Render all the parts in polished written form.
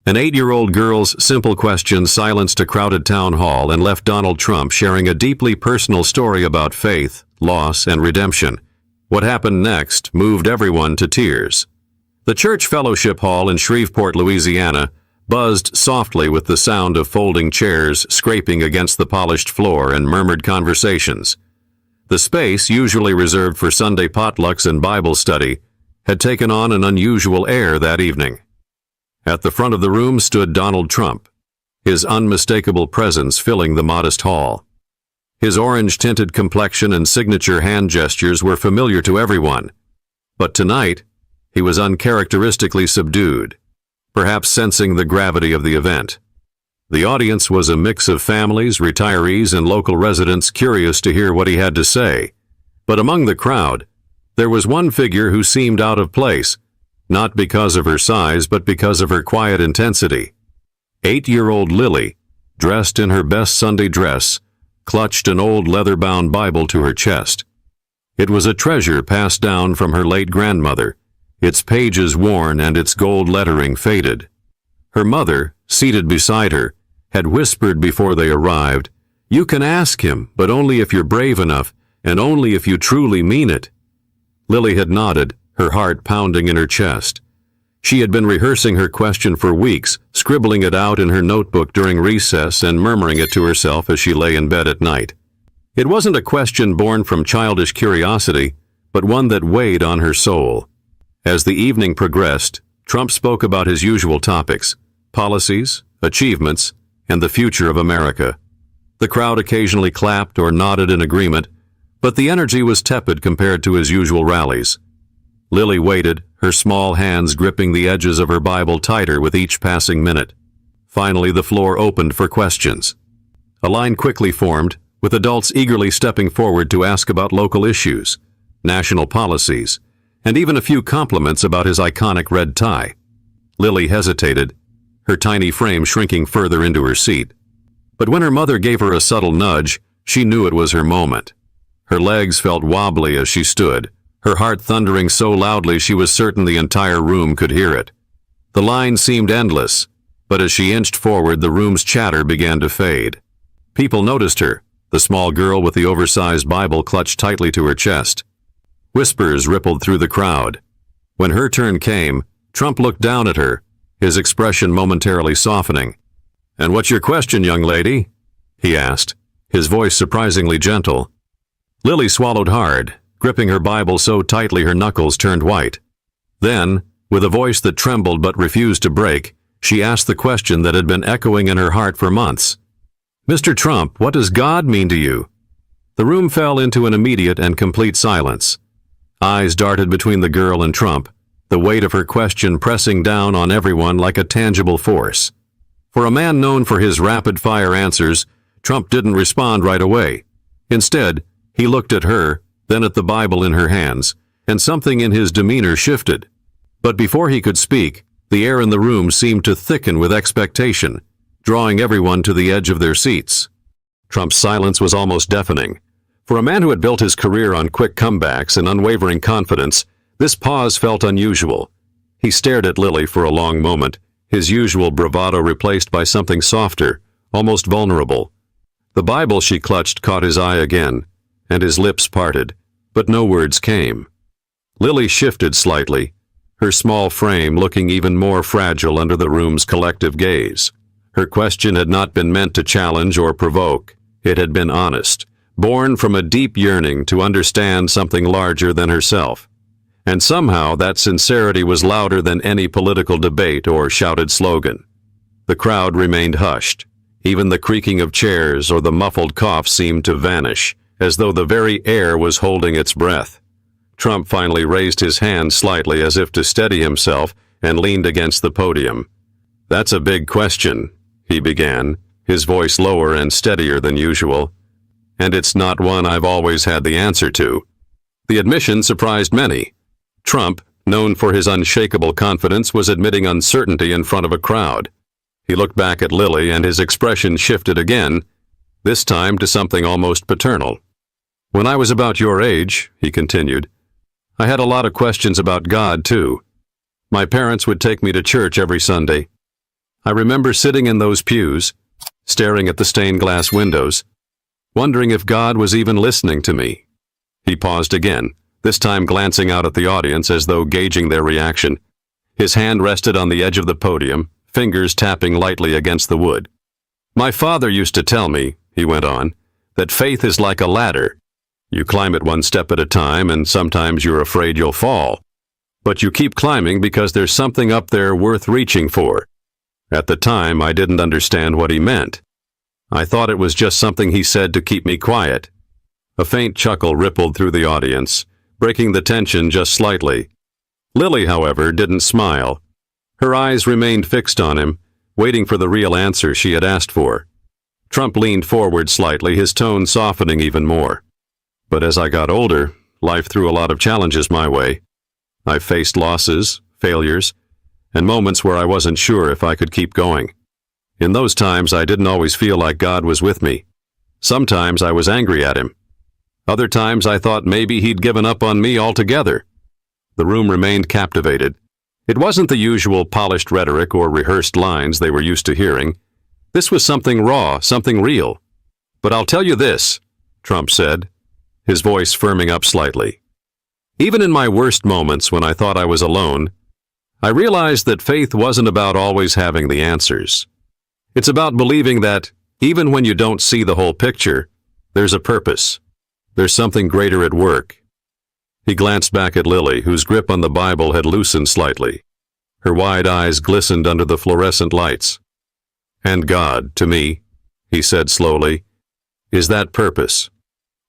An 8-year-old girl's simple question silenced a crowded town hall and left Donald Trump sharing a deeply personal story about faith, loss, and redemption. What happened next moved everyone to tears. The church fellowship hall in Shreveport, Louisiana, buzzed softly with the sound of folding chairs scraping against the polished floor and murmured conversations. The space, usually reserved for Sunday potlucks and Bible study, had taken on an unusual air that evening. At the front of the room stood Donald Trump, his unmistakable presence filling the modest hall. His orange-tinted complexion and signature hand gestures were familiar to everyone, but tonight he was uncharacteristically subdued, perhaps sensing the gravity of the event. The audience was a mix of families, retirees, and local residents curious to hear what he had to say. But among the crowd, there was one figure who seemed out of place, not because of her size, but because of her quiet intensity. 8-year-old Lily, dressed in her best Sunday dress, clutched an old leather-bound Bible to her chest. It was a treasure passed down from her late grandmother, its pages worn and its gold lettering faded. Her mother, seated beside her, had whispered before they arrived, "You can ask him, but only if you're brave enough, and only if you truly mean it." Lily had nodded, her heart pounding in her chest. She had been rehearsing her question for weeks, scribbling it out in her notebook during recess and murmuring it to herself as she lay in bed at night. It wasn't a question born from childish curiosity, but one that weighed on her soul. As the evening progressed, Trump spoke about his usual topics: policies, achievements, and the future of America. The crowd occasionally clapped or nodded in agreement, but the energy was tepid compared to his usual rallies. Lily waited, her small hands gripping the edges of her Bible tighter with each passing minute. Finally, the floor opened for questions. A line quickly formed, with adults eagerly stepping forward to ask about local issues, national policies, and even a few compliments about his iconic red tie. Lily hesitated, her tiny frame shrinking further into her seat. But when her mother gave her a subtle nudge, she knew it was her moment. Her legs felt wobbly as she stood, her heart thundering so loudly she was certain the entire room could hear it. The line seemed endless, but as she inched forward, the room's chatter began to fade. People noticed her, the small girl with the oversized Bible clutched tightly to her chest. Whispers rippled through the crowd. When her turn came, Trump looked down at her, his expression momentarily softening. "And what's your question, young lady?" he asked, his voice surprisingly gentle. Lily swallowed hard, gripping her Bible so tightly her knuckles turned white. Then, with a voice that trembled but refused to break, she asked the question that had been echoing in her heart for months. "Mr. Trump, what does God mean to you?" The room fell into an immediate and complete silence. Eyes darted between the girl and Trump, the weight of her question pressing down on everyone like a tangible force. For a man known for his rapid-fire answers, Trump didn't respond right away. Instead, he looked at her, then at the Bible in her hands, and something in his demeanor shifted. But before he could speak, the air in the room seemed to thicken with expectation, drawing everyone to the edge of their seats. Trump's silence was almost deafening. For a man who had built his career on quick comebacks and unwavering confidence, this pause felt unusual. He stared at Lily for a long moment, his usual bravado replaced by something softer, almost vulnerable. The Bible she clutched caught his eye again, and his lips parted, but no words came. Lily shifted slightly, her small frame looking even more fragile under the room's collective gaze. Her question had not been meant to challenge or provoke. It had been honest, born from a deep yearning to understand something larger than herself. And somehow that sincerity was louder than any political debate or shouted slogan. The crowd remained hushed. Even the creaking of chairs or the muffled cough seemed to vanish, as though the very air was holding its breath. Trump finally raised his hand slightly as if to steady himself and leaned against the podium. "That's a big question," he began, his voice lower and steadier than usual. "And it's not one I've always had the answer to." The admission surprised many. Trump, known for his unshakable confidence, was admitting uncertainty in front of a crowd. He looked back at Lily and his expression shifted again, this time to something almost paternal. "When I was about your age," he continued, "I had a lot of questions about God, too. My parents would take me to church every Sunday. I remember sitting in those pews, staring at the stained glass windows, wondering if God was even listening to me. He paused again, this time glancing out at the audience as though gauging their reaction. His hand rested on the edge of the podium, fingers tapping lightly against the wood. My father used to tell me, he went on, that faith is like a ladder. You climb it one step at a time, and sometimes you're afraid you'll fall. But you keep climbing because there's something up there worth reaching for. At the time, I didn't understand what he meant. I thought it was just something he said to keep me quiet. A faint chuckle rippled through the audience, breaking the tension just slightly. Lily, however, didn't smile. Her eyes remained fixed on him, waiting for the real answer she had asked for. Trump leaned forward slightly, his tone softening even more. But as I got older, life threw a lot of challenges my way. I faced losses, failures, and moments where I wasn't sure if I could keep going. In those times, I didn't always feel like God was with me. Sometimes I was angry at him. Other times I thought maybe he'd given up on me altogether. The room remained captivated. It wasn't the usual polished rhetoric or rehearsed lines they were used to hearing. This was something raw, something real. But I'll tell you this, Trump said, his voice firming up slightly. Even in my worst moments when I thought I was alone, I realized that faith wasn't about always having the answers. It's about believing that, even when you don't see the whole picture, there's a purpose. There's something greater at work. He glanced back at Lily, whose grip on the Bible had loosened slightly. Her wide eyes glistened under the fluorescent lights. And God, to me, he said slowly, is that purpose.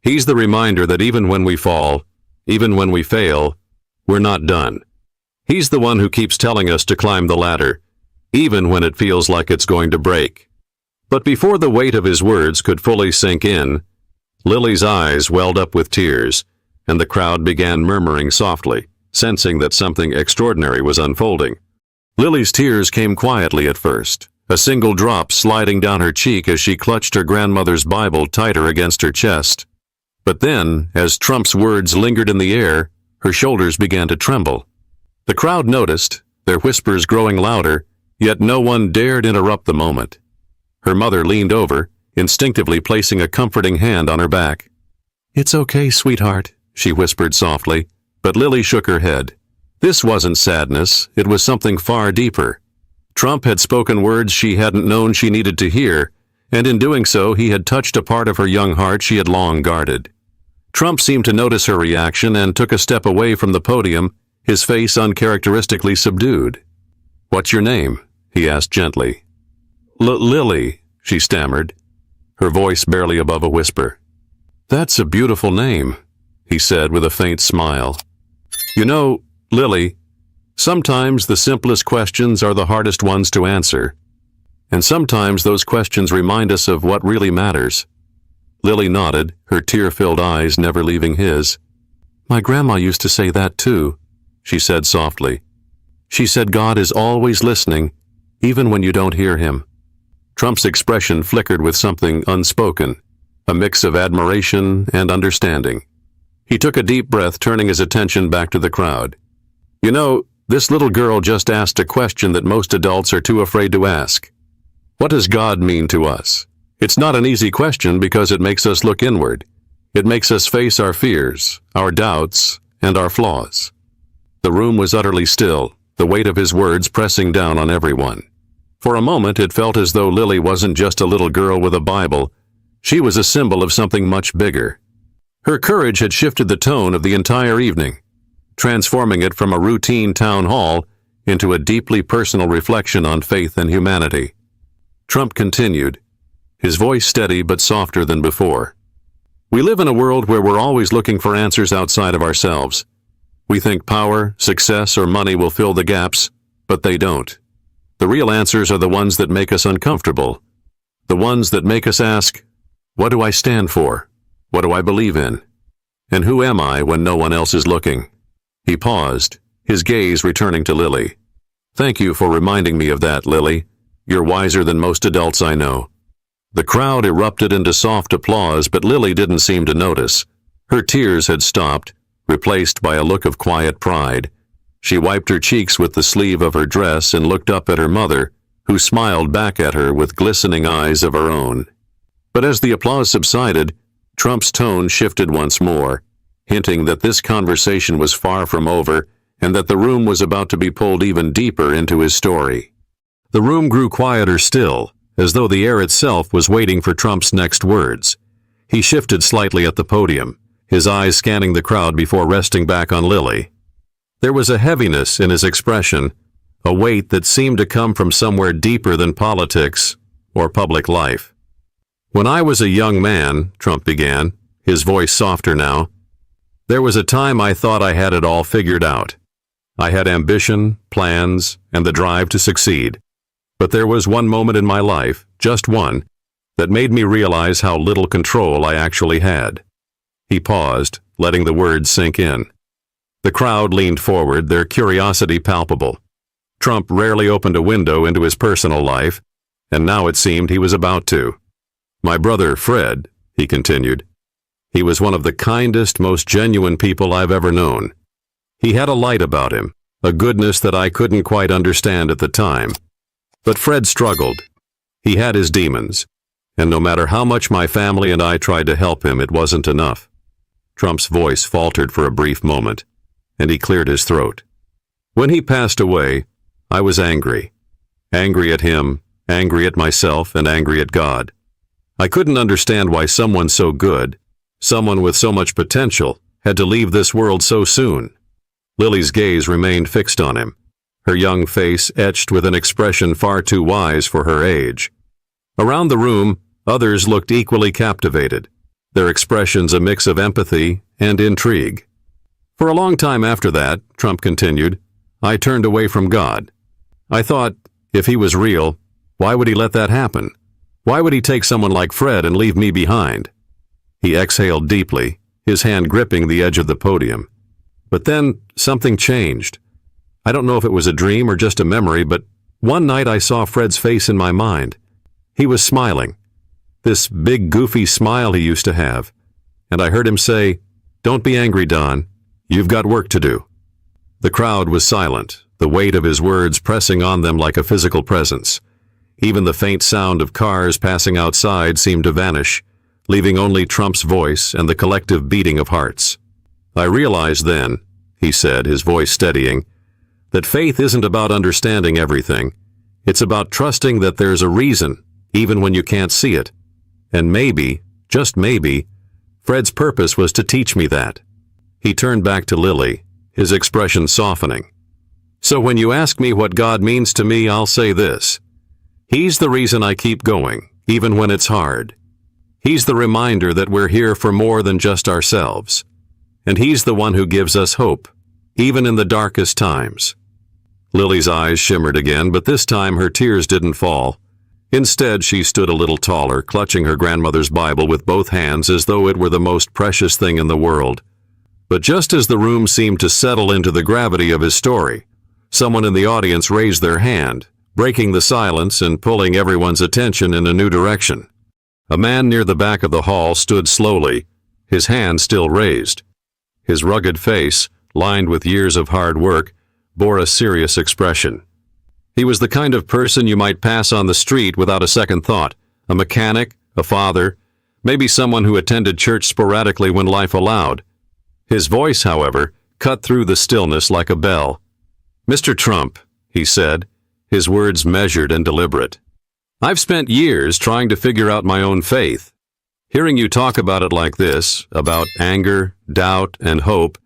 He's the reminder that even when we fall, even when we fail, we're not done. He's the one who keeps telling us to climb the ladder, even when it feels like it's going to break. But before the weight of his words could fully sink in, Lily's eyes welled up with tears, and the crowd began murmuring softly, sensing that something extraordinary was unfolding. Lily's tears came quietly at first, a single drop sliding down her cheek as she clutched her grandmother's Bible tighter against her chest. But then, as Trump's words lingered in the air, her shoulders began to tremble. The crowd noticed, their whispers growing louder, yet no one dared interrupt the moment. Her mother leaned over, instinctively placing a comforting hand on her back. "It's okay, sweetheart," she whispered softly, but Lily shook her head. This wasn't sadness, it was something far deeper. Trump had spoken words she hadn't known she needed to hear, and in doing so he had touched a part of her young heart she had long guarded. Trump seemed to notice her reaction and took a step away from the podium, his face uncharacteristically subdued. "What's your name?" he asked gently. Lily, she stammered, her voice barely above a whisper. "That's a beautiful name," he said with a faint smile. "You know, Lily, sometimes the simplest questions are the hardest ones to answer. And sometimes those questions remind us of what really matters." Lily nodded, her tear-filled eyes never leaving his. "My grandma used to say that too," she said softly. "She said God is always listening, even when you don't hear him." Trump's expression flickered with something unspoken, a mix of admiration and understanding. He took a deep breath, turning his attention back to the crowd. "You know, this little girl just asked a question that most adults are too afraid to ask. What does God mean to us? It's not an easy question because it makes us look inward. It makes us face our fears, our doubts, and our flaws." The room was utterly still, the weight of his words pressing down on everyone. For a moment it felt as though Lily wasn't just a little girl with a Bible. She was a symbol of something much bigger. Her courage had shifted the tone of the entire evening, transforming it from a routine town hall into a deeply personal reflection on faith and humanity. Trump continued, his voice steady but softer than before. "We live in a world where we're always looking for answers outside of ourselves. We think power, success, or money will fill the gaps, but they don't. The real answers are the ones that make us uncomfortable, the ones that make us ask, what do I stand for? What do I believe in? And who am I when no one else is looking?" He paused, his gaze returning to Lily. "Thank you for reminding me of that, Lily. You're wiser than most adults I know." The crowd erupted into soft applause, but Lily didn't seem to notice. Her tears had stopped, replaced by a look of quiet pride. She wiped her cheeks with the sleeve of her dress and looked up at her mother, who smiled back at her with glistening eyes of her own. But as the applause subsided, Trump's tone shifted once more, hinting that this conversation was far from over and that the room was about to be pulled even deeper into his story. The room grew quieter still, as though the air itself was waiting for Trump's next words. He shifted slightly at the podium, his eyes scanning the crowd before resting back on Lily. There was a heaviness in his expression, a weight that seemed to come from somewhere deeper than politics or public life. "When I was a young man," Trump began, his voice softer now, "there was a time I thought I had it all figured out. I had ambition, plans, and the drive to succeed. But there was one moment in my life, just one, that made me realize how little control I actually had." He paused, letting the words sink in. The crowd leaned forward, their curiosity palpable. Trump rarely opened a window into his personal life, and now it seemed he was about to. "My brother, Fred," he continued. "He was one of the kindest, most genuine people I've ever known. He had a light about him, a goodness that I couldn't quite understand at the time. But Fred struggled. He had his demons, and no matter how much my family and I tried to help him, it wasn't enough." Trump's voice faltered for a brief moment, and he cleared his throat. "When he passed away, I was angry. Angry at him, angry at myself, and angry at God. I couldn't understand why someone so good, someone with so much potential, had to leave this world so soon." Lily's gaze remained fixed on him, her young face etched with an expression far too wise for her age. Around the room, others looked equally captivated, their expressions a mix of empathy and intrigue. "For a long time after that," Trump continued, "I turned away from God. I thought, if he was real, why would he let that happen? Why would he take someone like Fred and leave me behind?" He exhaled deeply, his hand gripping the edge of the podium. "But then something changed. I don't know if it was a dream or just a memory, but one night I saw Fred's face in my mind. He was smiling, this big goofy smile he used to have, and I heard him say, 'Don't be angry, Don. You've got work to do.'" The crowd was silent, the weight of his words pressing on them like a physical presence. Even the faint sound of cars passing outside seemed to vanish, leaving only Trump's voice and the collective beating of hearts. "I realized then," he said, his voice steadying, "that faith isn't about understanding everything. It's about trusting that there's a reason, even when you can't see it. And maybe, just maybe, Fred's purpose was to teach me that." He turned back to Lily, his expression softening. "So when you ask me what God means to me, I'll say this. He's the reason I keep going, even when it's hard. He's the reminder that we're here for more than just ourselves. And he's the one who gives us hope, even in the darkest times." Lily's eyes shimmered again, but this time her tears didn't fall. Instead, she stood a little taller, clutching her grandmother's Bible with both hands as though it were the most precious thing in the world. But just as the room seemed to settle into the gravity of his story, someone in the audience raised their hand, breaking the silence and pulling everyone's attention in a new direction. A man near the back of the hall stood slowly, his hand still raised. His rugged face, lined with years of hard work, bore a serious expression. He was the kind of person you might pass on the street without a second thought, a mechanic, a father, maybe someone who attended church sporadically when life allowed. His voice, however, cut through the stillness like a bell. "Mr. Trump," he said, his words measured and deliberate, "I've spent years trying to figure out my own faith. Hearing you talk about it like this, about anger, doubt, and hope,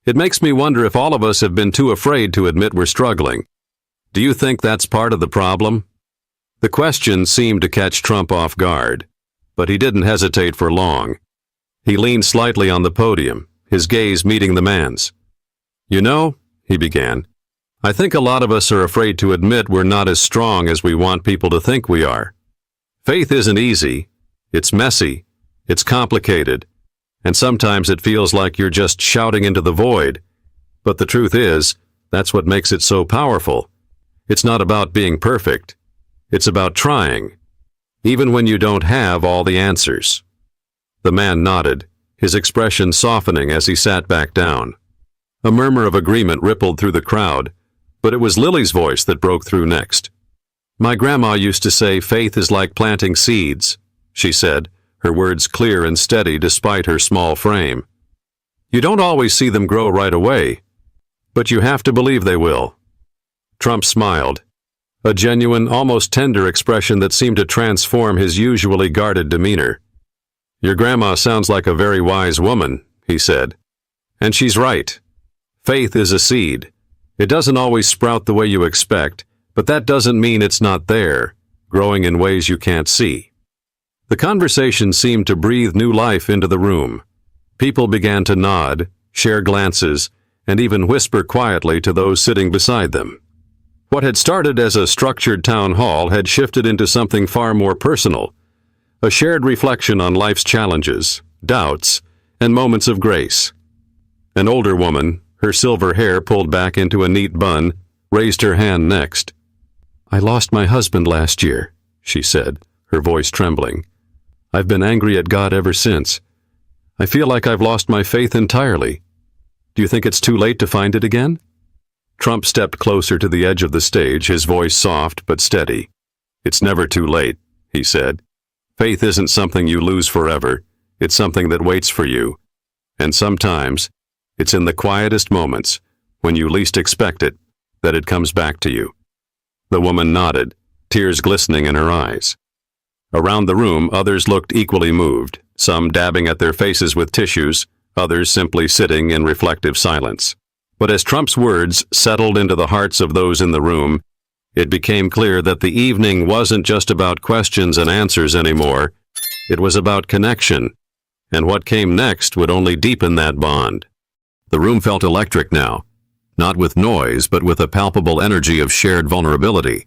it makes me wonder if all of us have been too afraid to admit we're struggling. Do you think that's part of the problem?" The question seemed to catch Trump off guard, but he didn't hesitate for long. He leaned slightly on the podium, his gaze meeting the man's. "You know," he began, "I think a lot of us are afraid to admit we're not as strong as we want people to think we are. Faith isn't easy. It's messy. It's complicated. And sometimes it feels like you're just shouting into the void. But the truth is, that's what makes it so powerful. It's not about being perfect. It's about trying, even when you don't have all the answers." The man nodded, his expression softening as he sat back down. A murmur of agreement rippled through the crowd, but it was Lily's voice that broke through next. My grandma used to say faith is like planting seeds, she said, her words clear and steady despite her small frame. You don't always see them grow right away, but you have to believe they will. Trump smiled, a genuine, almost tender expression that seemed to transform his usually guarded demeanor. Your grandma sounds like a very wise woman, he said. And she's right. Faith is a seed. It doesn't always sprout the way you expect, but that doesn't mean it's not there, growing in ways you can't see. The conversation seemed to breathe new life into the room. People began to nod, share glances, and even whisper quietly to those sitting beside them. What had started as a structured town hall had shifted into something far more personal, a shared reflection on life's challenges, doubts, and moments of grace. An older woman, her silver hair pulled back into a neat bun, raised her hand next. I lost my husband last year, she said, her voice trembling. I've been angry at God ever since. I feel like I've lost my faith entirely. Do you think it's too late to find it again? Trump stepped closer to the edge of the stage, his voice soft but steady. It's never too late, he said. Faith isn't something you lose forever. It's something that waits for you. And sometimes, it's in the quietest moments, when you least expect it, that it comes back to you. The woman nodded, tears glistening in her eyes. Around the room, others looked equally moved, some dabbing at their faces with tissues, others simply sitting in reflective silence. But as Trump's words settled into the hearts of those in the room, it became clear that the evening wasn't just about questions and answers anymore. It was about connection, and what came next would only deepen that bond. The room felt electric now, not with noise, but with a palpable energy of shared vulnerability.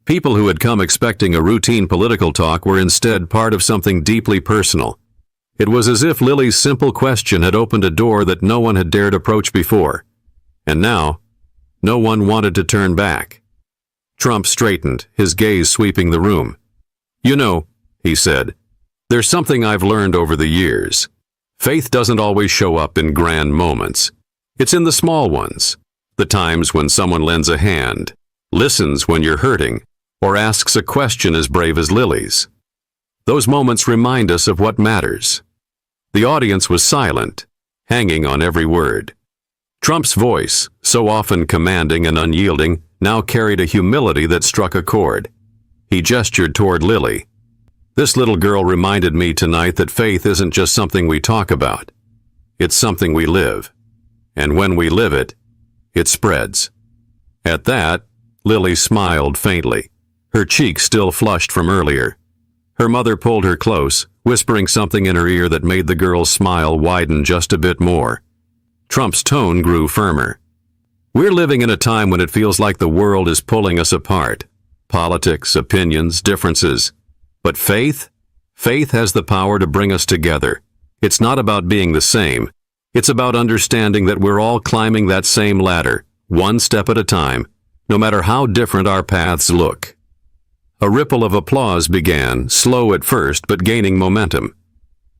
People who had come expecting a routine political talk were instead part of something deeply personal. It was as if Lily's simple question had opened a door that no one had dared approach before. And now, no one wanted to turn back. Trump straightened, his gaze sweeping the room. You know, he said, there's something I've learned over the years. Faith doesn't always show up in grand moments. It's in the small ones, the times when someone lends a hand, listens when you're hurting, or asks a question as brave as Lily's. Those moments remind us of what matters. The audience was silent, hanging on every word. Trump's voice, so often commanding and unyielding, now carried a humility that struck a chord. He gestured toward Lily. This little girl reminded me tonight that faith isn't just something we talk about. It's something we live. And when we live it, it spreads. At that, Lily smiled faintly, her cheeks still flushed from earlier. Her mother pulled her close, whispering something in her ear that made the girl's smile widen just a bit more. Trump's tone grew firmer. We're living in a time when it feels like the world is pulling us apart. Politics, opinions, differences. But faith? Faith has the power to bring us together. It's not about being the same. It's about understanding that we're all climbing that same ladder, one step at a time, no matter how different our paths look. A ripple of applause began, slow at first but gaining momentum.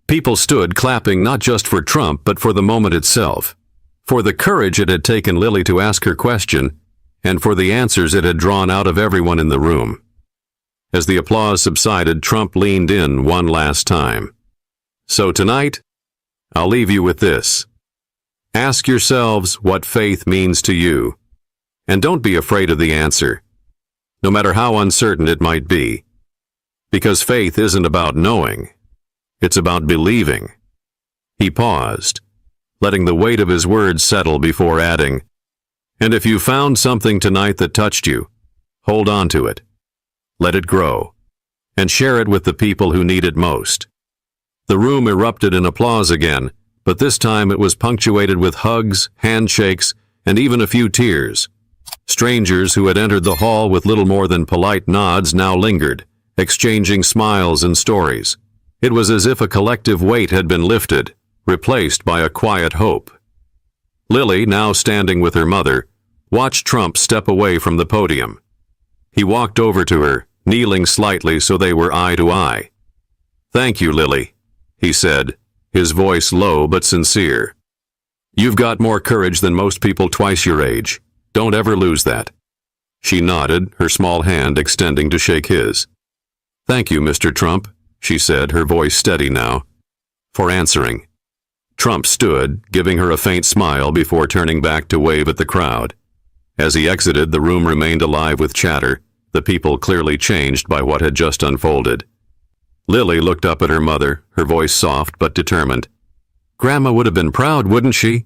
People stood clapping not just for Trump but for the moment itself, for the courage it had taken Lily to ask her question, and for the answers it had drawn out of everyone in the room. As the applause subsided, Trump leaned in one last time. So tonight, I'll leave you with this. Ask yourselves what faith means to you, and don't be afraid of the answer, no matter how uncertain it might be, because faith isn't about knowing, it's about believing. He paused, letting the weight of his words settle before adding, and if you found something tonight that touched you, hold on to it. Let it grow, and share it with the people who need it most. The room erupted in applause again, but this time it was punctuated with hugs, handshakes, and even a few tears. Strangers who had entered the hall with little more than polite nods now lingered, exchanging smiles and stories. It was as if a collective weight had been lifted, replaced by a quiet hope. Lily, now standing with her mother, watched Trump step away from the podium. He walked over to her, kneeling slightly so they were eye to eye. "Thank you, Lily," he said, his voice low but sincere. "You've got more courage than most people twice your age. Don't ever lose that." She nodded, her small hand extending to shake his. "Thank you, Mr. Trump," she said, her voice steady now, for answering. Trump stood, giving her a faint smile before turning back to wave at the crowd. As he exited, the room remained alive with chatter, the people clearly changed by what had just unfolded. Lily looked up at her mother, her voice soft but determined. "Grandma would have been proud, wouldn't she?"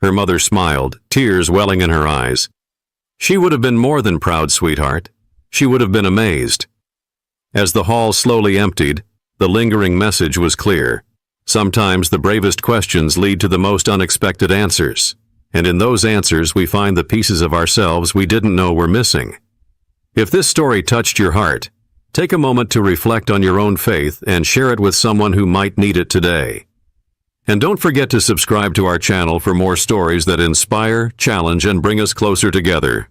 Her mother smiled, tears welling in her eyes. "She would have been more than proud, sweetheart. She would have been amazed." As the hall slowly emptied, the lingering message was clear. Sometimes the bravest questions lead to the most unexpected answers, and in those answers we find the pieces of ourselves we didn't know were missing. If this story touched your heart, take a moment to reflect on your own faith and share it with someone who might need it today. And don't forget to subscribe to our channel for more stories that inspire, challenge, and bring us closer together.